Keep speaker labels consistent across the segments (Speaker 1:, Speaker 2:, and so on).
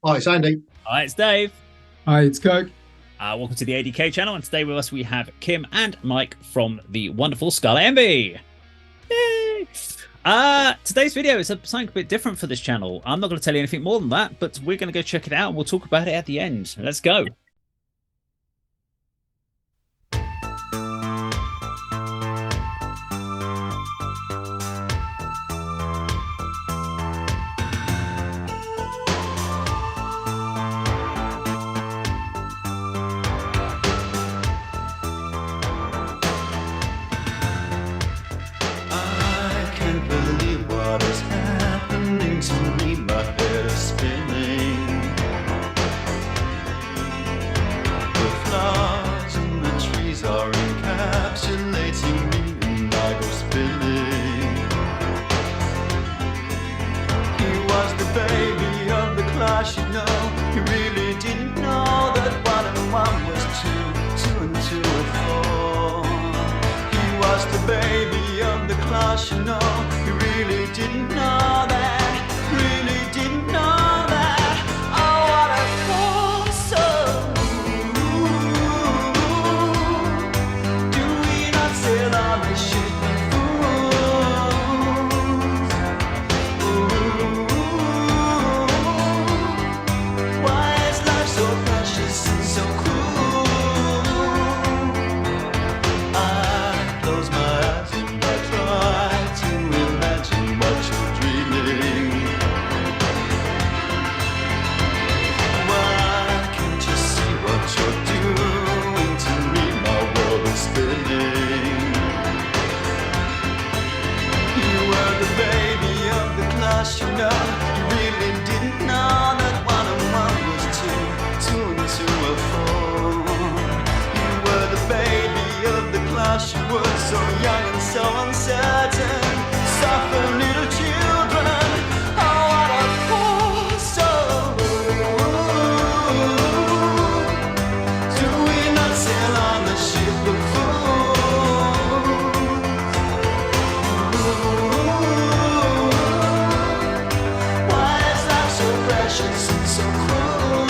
Speaker 1: Hi, it's Andy.
Speaker 2: Hi, it's Dave.
Speaker 3: Hi, it's Kirk.
Speaker 2: Welcome to the A.D.K channel, and today with us we have Kim and Mike from the wonderful Skarlet Envy. Yay! Today's video is something a bit different for this channel. I'm not going to tell you anything more than that, but we're going to go check it out and we'll talk about it at the end. Let's go.
Speaker 4: You know, he really didn't know that 1 and 1 was 2, 2 and 2 are 4. He was the baby of the class, you know, he really didn't know that, really didn't know that. Oh, what a poor soul. Do we not sail on the ship of you know, you really didn't know that 1 and 1 was 2, 2 and 2 are 4. You were the baby of the class, you were so young and so uncertain, suffering little children. Oh, what a poor soul. Do we not sail on the ship of fools? And so cruel.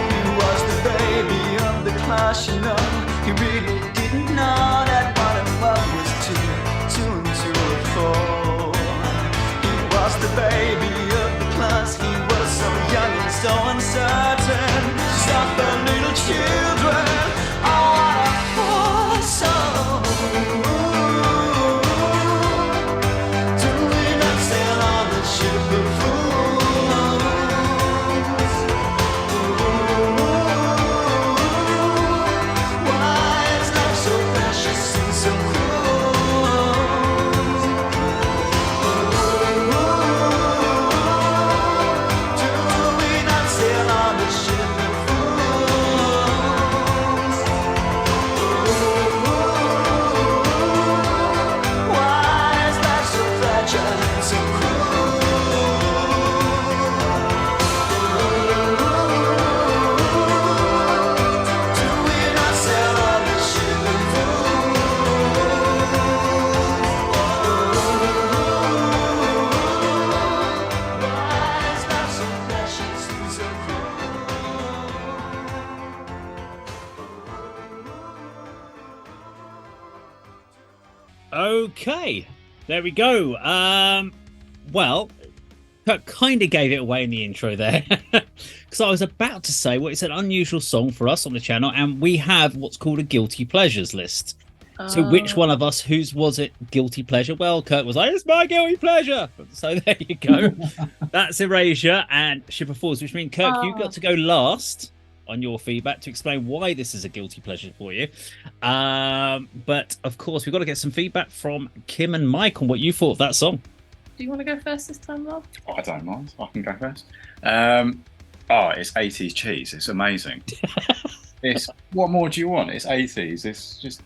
Speaker 4: He was the baby of the class, you know, he really didn't know that 1 and 1 was 2, 2 and 2 are 4. He was the baby of the class, he was so young and so uncertain, suffer little children. Oh, what a poor soul. Do we not sail on the ship of fools? Why is life so precious and so cruel? Do we not sail on the ship of fools? Why is life so fragile and so cruel? Do we not sail on the ship of fools? Why is life so precious and so
Speaker 2: Okay, there we go. Well, Kirk kind of gave it away in the intro there. Because I was about to say, well, it's an unusual song for us on the channel, and we have what's called a guilty pleasures list. So which one of us, whose was it guilty pleasure? Well, Kirk was like, it's my guilty pleasure. So there you go. That's Erasure and Ship of Fools, which means, Kirk, you got to go last on your feedback to explain why this is a guilty pleasure for you. But, of course, we've got to get some feedback from Kim and Mike on what you thought of that song.
Speaker 5: Do you want to go first this time, Rob?
Speaker 3: Oh, I don't mind. I can go first. Oh, it's 80s cheese. It's amazing. It's what more do you want? It's 80s. It's just,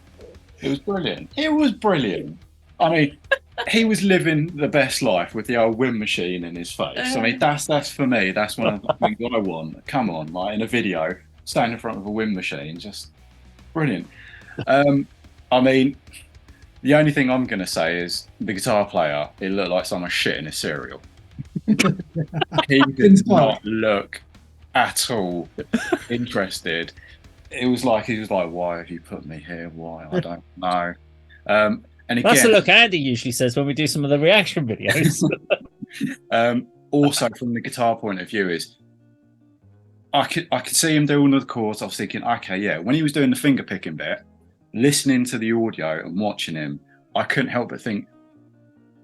Speaker 3: it was brilliant. It was brilliant. I mean, he was living the best life with the old wind machine in his face. I mean, that's for me. That's one of the things I want. Come on, like in a video, stand in front of a wind machine, just brilliant. I mean, the only thing I'm going to say is the guitar player. It looked like someone shit in a cereal. He did not look at all interested. It was like he was like, "Why have you put me here? Why? I don't know." And again,
Speaker 2: That's the look Andy usually says when we do some of the reaction videos.
Speaker 3: Also, from the guitar point of view, is I could see him doing all the chords. I was thinking, okay, yeah. When he was doing the finger picking bit, listening to the audio and watching him, I couldn't help but think,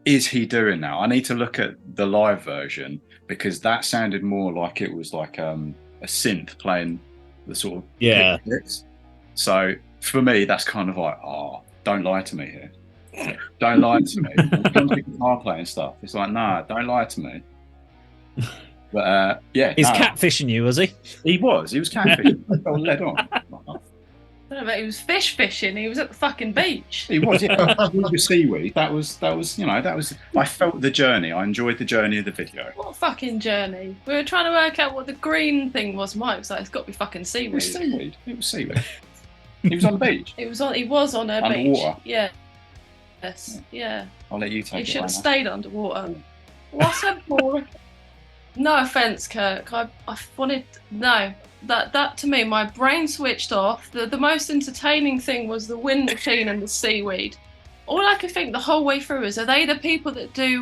Speaker 3: is he doing that? I need to look at the live version because that sounded more like it was like a synth playing the sort of
Speaker 2: Yeah.
Speaker 3: bits. So for me, that's kind of like, oh, don't lie to me here. Don't lie to me. When it comes to guitar playing stuff, it's like, nah, don't lie to me. But yeah,
Speaker 2: He's catfishing you, was he?
Speaker 3: He was catfishing. He got led on.
Speaker 5: I don't know, but he was fish fishing. He was at the fucking beach.
Speaker 3: He was, yeah. With seaweed. That was, you know, that was. I felt the journey. I enjoyed the journey of the video.
Speaker 5: What a fucking journey. We were trying to work out what the green thing was. Mike was like, it's got to be fucking
Speaker 3: It
Speaker 5: seaweed.
Speaker 3: was seaweed. It was seaweed. He was on the beach.
Speaker 5: He was on a beach.
Speaker 3: Underwater.
Speaker 5: Yeah. Yes. Yeah.
Speaker 3: I'll let you
Speaker 5: He
Speaker 3: take it.
Speaker 5: should have
Speaker 3: Lana.
Speaker 5: stayed underwater. What a boring. No offense, Kirk. I wanted that to me. My brain switched off. The most entertaining thing was the wind machine and the seaweed. All I could think the whole way through is, are they the people that do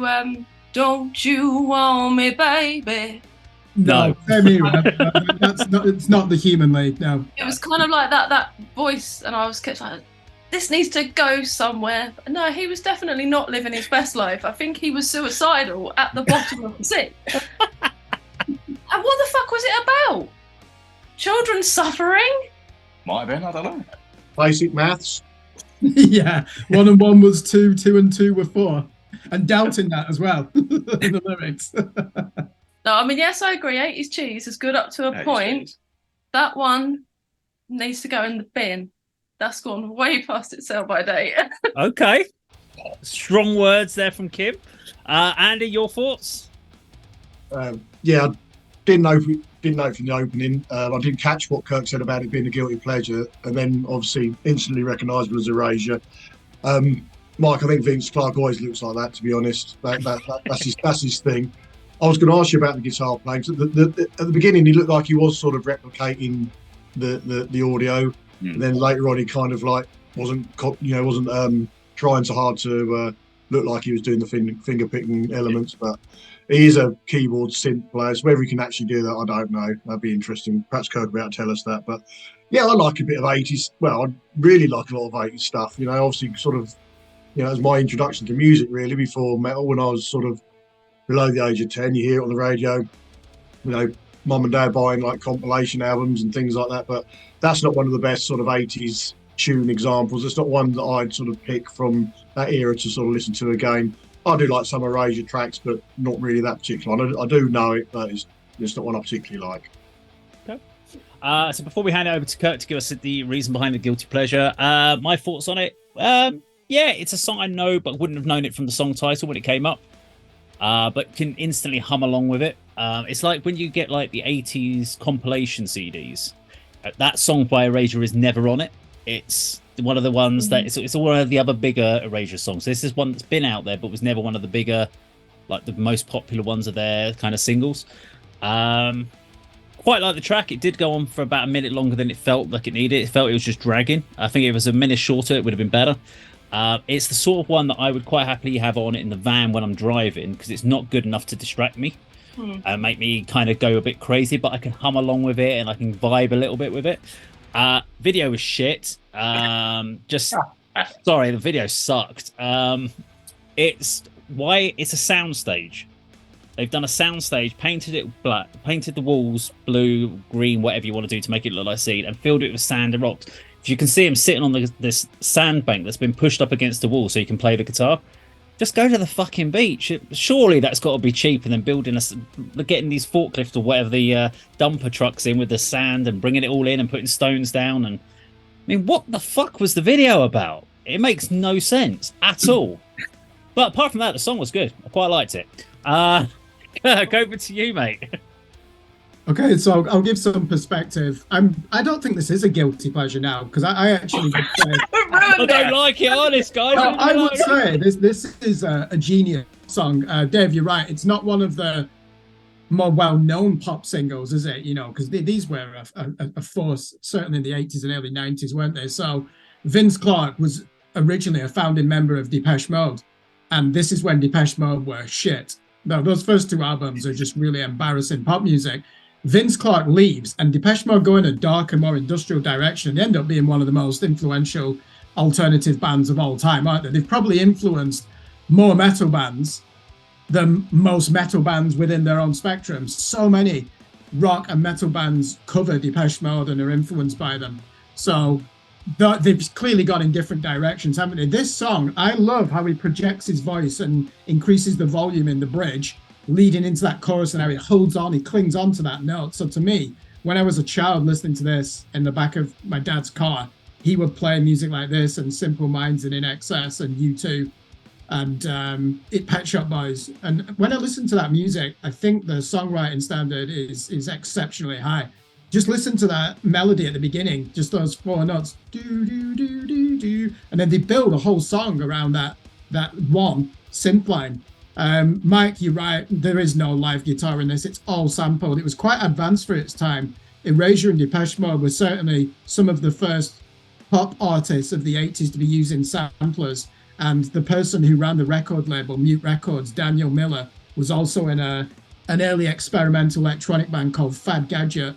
Speaker 5: "Don't You Want Me, Baby"?
Speaker 2: No.
Speaker 1: Same era. That's not. It's not the human lead. No.
Speaker 5: It was kind of like that voice, and I was kept like, this needs to go somewhere. No, he was definitely not living his best life. I think he was suicidal at the bottom of the sea. And what the fuck was it about? Children suffering?
Speaker 3: Might have been. I don't know.
Speaker 6: Basic maths.
Speaker 1: Yeah. 1 and 1 was 2. 2 and 2 were 4. And doubting that as well in the lyrics.
Speaker 5: No, I mean, yes, I agree. 80s cheese is good up to a point. That one needs to go in the bin. That's gone way past its sell by date.
Speaker 2: Okay. Strong words there from Kim. Andy, your thoughts?
Speaker 6: Yeah, I didn't know from the opening. I didn't catch what Kirk said about it being a guilty pleasure, and then obviously instantly recognisable as Erasure. Mike, I think Vince Clarke always looks like that. To be honest, that's his thing. I was going to ask you about the guitar playing. So at the beginning, he looked like he was sort of replicating the audio. And then later on, he kind of like wasn't trying so hard to look like he was doing the finger picking elements. But he is a keyboard synth player. So whether he can actually do that, I don't know. That'd be interesting. Perhaps Kirk will be able to tell us that. But yeah, I like a bit of 80s. Well, I really like a lot of 80s stuff. You know, obviously, sort of, you know, as my introduction to music really before metal, when I was sort of below the age of 10, you hear it on the radio. You know, mum and dad buying like compilation albums and things like that. But that's not one of the best sort of 80s tune examples. It's not one that I'd sort of pick from that era to sort of listen to again. I do like some Erasure tracks, but not really that particular one. I do know it, but it's not one I particularly like.
Speaker 2: Okay. So before we hand it over to Kirk to give us the reason behind the guilty pleasure, my thoughts on it. Yeah, it's a song I know, but wouldn't have known it from the song title when it came up. But can instantly hum along with it. It's like when you get like the 80s compilation CDs. That song by Erasure is never on it. It's one of the ones that it's one of the other bigger Erasure songs. This is one that's been out there, but was never one of the bigger, like the most popular ones of their kind of singles. Quite like the track. It did go on for about a minute longer than it felt like it needed. It felt it was just dragging. I think if it was a minute shorter, it would have been better. It's the sort of one that I would quite happily have on it in the van when I'm driving because it's not good enough to distract me and make me kind of go a bit crazy, but I can hum along with it and I can vibe a little bit with it. Video was shit. Sorry, the video sucked. It's a soundstage. They've done a soundstage, painted it black, painted the walls blue, green, whatever you want to do to make it look like a scene, and filled it with sand and rocks. If you can see him sitting on this sandbank that's been pushed up against the wall so you can play the guitar, just go to the fucking beach. Surely that's got to be cheaper than getting these forklifts or whatever the dumper trucks in with the sand and bringing it all in and putting stones down. And I mean, what the fuck was the video about? It makes no sense at all. But apart from that, the song was good. I quite liked it. Kirk, over to you, mate.
Speaker 1: Okay, so I'll give some perspective. I don't think this is a guilty pleasure now, because I actually would say,
Speaker 2: I don't like it, honest, guys.
Speaker 1: no, I would say this is a genius song. Dave, you're right. It's not one of the more well-known pop singles, is it? You know, because these were a force, certainly in the 80s and early 90s, weren't they? So Vince Clarke was originally a founding member of Depeche Mode, and this is when Depeche Mode were shit. No, those first two albums are just really embarrassing pop music. Vince Clarke leaves, and Depeche Mode go in a darker, more industrial direction. They end up being one of the most influential alternative bands of all time, aren't they? They've probably influenced more metal bands than most metal bands within their own spectrum. So many rock and metal bands cover Depeche Mode and are influenced by them. So they've clearly gone in different directions, haven't they? This song, I love how he projects his voice and increases the volume in the bridge, leading into that chorus, and how he holds on, he clings on to that note. So to me, when I was a child listening to this in the back of my dad's car, he would play music like this and Simple Minds and In Excess and U2 and Pet Shop Boys. And when I listen to that music, I think the songwriting standard is exceptionally high. Just listen to that melody at the beginning, just those four notes, do do do do do, and then they build a whole song around that one synth line. Mike, you're right. There is no live guitar in this. It's all sampled. It was quite advanced for its time. Erasure and Depeche Mode were certainly some of the first pop artists of the 80s to be using samplers. And the person who ran the record label, Mute Records, Daniel Miller, was also in an early experimental electronic band called Fad Gadget.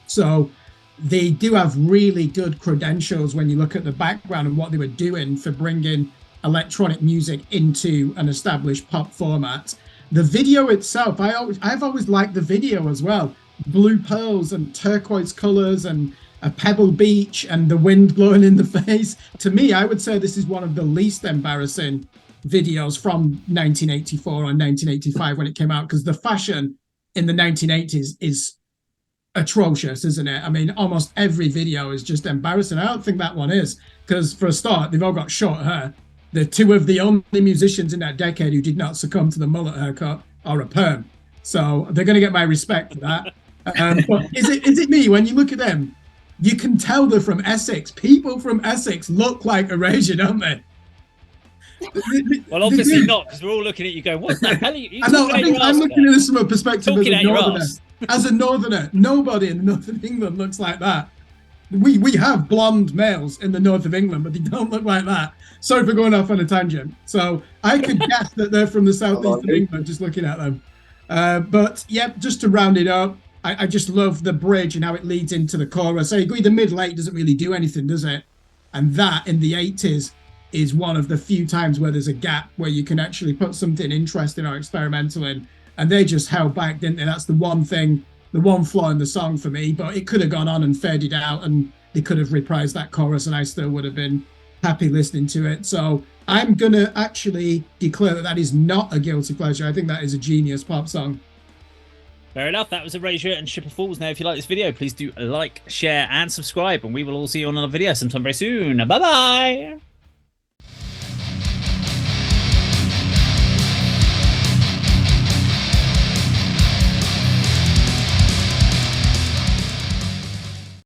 Speaker 1: So they do have really good credentials when you look at the background and what they were doing for bringing electronic music into an established pop format. The video itself, I've always liked the video as well. Blue pearls and turquoise colors and a pebble beach and the wind blowing in the face. To me, I would say this is one of the least embarrassing videos from 1984 or 1985 when it came out, because the fashion in the 1980s is atrocious, isn't it? I mean, almost every video is just embarrassing. I don't think that one is, because for a start, they've all got short hair. They're two of the only musicians in that decade who did not succumb to the mullet haircut or a perm. So they're going to get my respect for that. But is it me? When you look at them, you can tell they're from Essex. People from Essex look like Erasure, don't they?
Speaker 2: Well, obviously not, because we're all looking at you going, what the hell are you
Speaker 1: I know, I think I'm looking at this from a perspective as a northerner. As a northerner, nobody in the north of England looks like that. We have blonde males in the north of England, but they don't look like that. Sorry for going off on a tangent. So I could guess that they're from the southeast of England just looking at them. But yeah, just to round it up, I just love the bridge and how it leads into the chorus. I agree, the mid-late doesn't really do anything, does it? And that in the 80s is one of the few times where there's a gap where you can actually put something interesting or experimental in. And they just held back, didn't they? That's the one thing, the one flaw in the song for me. But it could have gone on and faded out, and they could have reprised that chorus, and I still would have been happy listening to it. So I'm going to actually declare that is not a guilty pleasure. I think that is a genius pop song.
Speaker 2: Fair enough. That was Erasure and Ship of Fools. Now, if you like this video, please do like, share, and subscribe, and we will all see you on another video sometime very soon. Bye-bye!